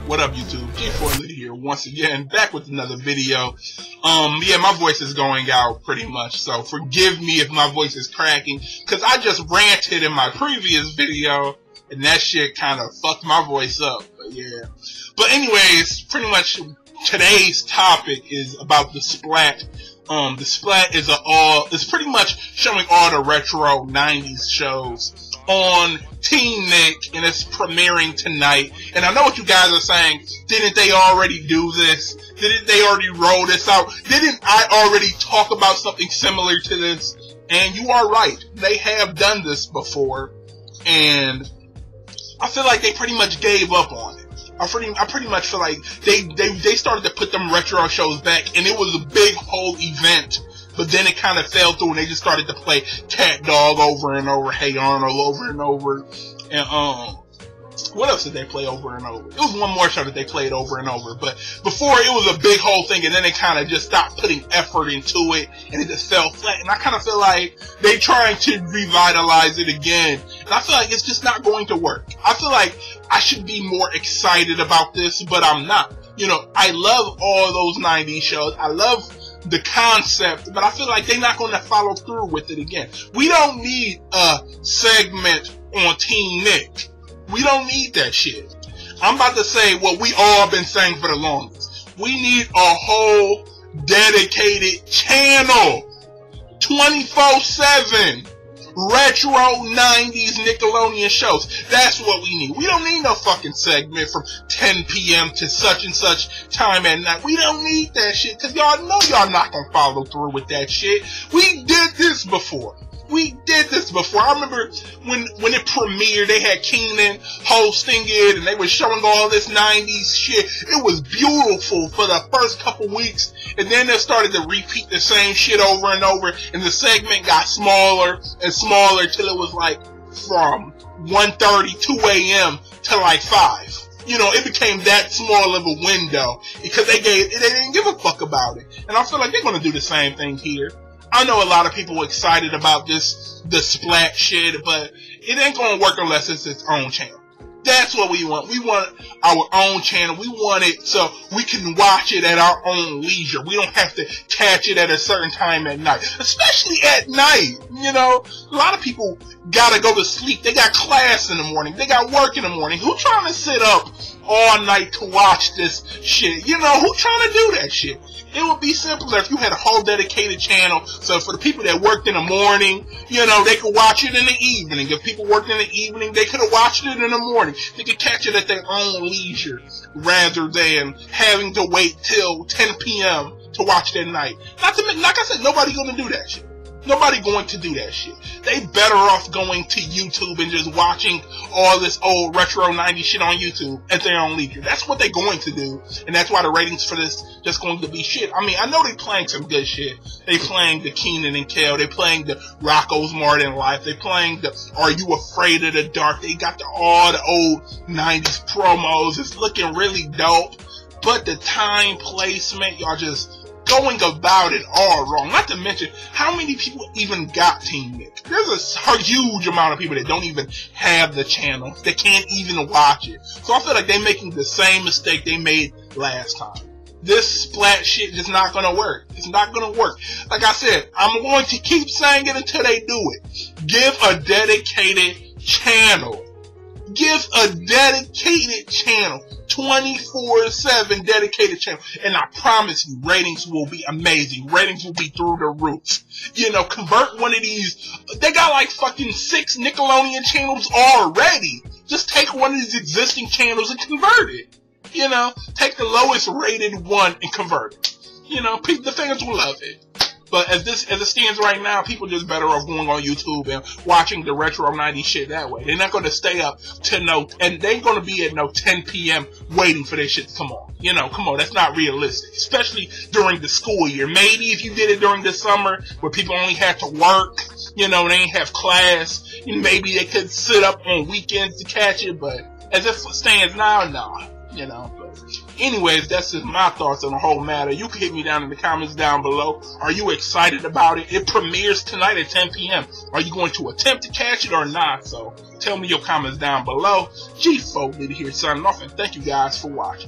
What up, YouTube? G4 Lit here once again, back with another video. Yeah, my voice is going out pretty much, so forgive me if my voice is cracking, because I just ranted in my previous video, and that shit kind of fucked my voice up, but yeah. But anyways, pretty much today's topic is about the Splat. The Splat is it's pretty much showing all the retro 90s shows on Team Nick, and it's premiering tonight. And I know what you guys are saying. Didn't they already do this? Didn't they already roll this out? Didn't I already talk about something similar to this? And you are right. They have done this before, and I feel like they pretty much gave up on it. I pretty much feel like they started to put them retro shows back, and it was a big whole event. But then it kind of fell through, and they just started to play Cat Dog over and over, Hey Arnold over and over, and what else did they play over and over? It was one more show that they played over and over, but before it was a big whole thing, and then they kind of just stopped putting effort into it, and it just fell flat. And I kind of feel like they trying to revitalize it again, and I feel like it's just not going to work. I feel like I should be more excited about this, but I'm not. You know, I love all those 90s shows. I love the concept, but I feel like they're not going to follow through with it again. We don't need a segment on Team Nick. We don't need that shit. I'm about to say what we all been saying for the longest. We need a whole dedicated channel, 24/7 retro 90s Nickelodeon shows. That's what we need. We don't need no fucking segment from 10 p.m. to such and such time at night. We don't need that shit, because y'all know y'all not gonna follow through with that shit. We did this before. I remember when it premiered, they had Keenan hosting it, and they were showing all this 90s shit. It was beautiful for the first couple weeks, and then they started to repeat the same shit over and over, and the segment got smaller and smaller till it was like from 1:30, 2 a.m. to like 5. You know, it became that small of a window because they didn't give a fuck about it. And I feel like they're gonna do the same thing here. I know a lot of people are excited about the Splat shit, but it ain't gonna work unless it's its own channel. That's what we want. We want our own channel. We want it so we can watch it at our own leisure. We don't have to catch it at a certain time at night. Especially at night, you know. A lot of people gotta go to sleep. They got class in the morning. They got work in the morning. Who trying to sit up all night to watch this shit? You know, who trying to do that shit? It would be simpler if you had a whole dedicated channel, so for the people that worked in the morning, you know, they could watch it in the evening. If people worked in the evening, they could have watched it in the morning. They could catch it at their own leisure, rather than having to wait till 10 p.m. to watch it at night. Not to mention, like I said, nobody gonna do that shit. Nobody going to do that shit. They better off going to YouTube and just watching all this old retro 90s shit on YouTube at their own leisure. That's what they're going to do, and that's why the ratings for this just going to be shit. I mean, I know they playing some good shit. They playing the Keenan and Kel. They playing the Rocko's Modern Life. They playing the Are You Afraid of the Dark? They got all the old 90s promos. It's looking really dope, but the time placement, y'all just going about it all wrong. Not to mention, how many people even got Team Nick? There's a huge amount of people that don't even have the channel. They can't even watch it. So I feel like they're making the same mistake they made last time. This Splat shit is not gonna work. It's not gonna work. Like I said, I'm going to keep saying it until they do it. Give a dedicated channel. Give a dedicated channel. 24/7 dedicated channel, and I promise you, ratings will be amazing. Ratings will be through the roof. You know, convert one of these. They got like fucking 6 Nickelodeon channels already. Just take one of these existing channels and convert it. You know, take the lowest rated one and convert it. You know, the fans will love it. But as it stands right now, people just better off going on YouTube and watching the retro 90s shit that way. They're not going to stay up to and they ain't going to be at 10 p.m. waiting for their shit to come on. You know, come on, that's not realistic. Especially during the school year. Maybe if you did it during the summer where people only had to work, you know, they ain't have class, and maybe they could sit up on weekends to catch it, but as it stands now, nah, you know. But anyways, that's just my thoughts on the whole matter. You can hit me down in the comments down below. Are you excited about it? It premieres tonight at 10 p.m. Are you going to attempt to catch it or not? So tell me your comments down below. G4 Liddy here signing off, and thank you guys for watching.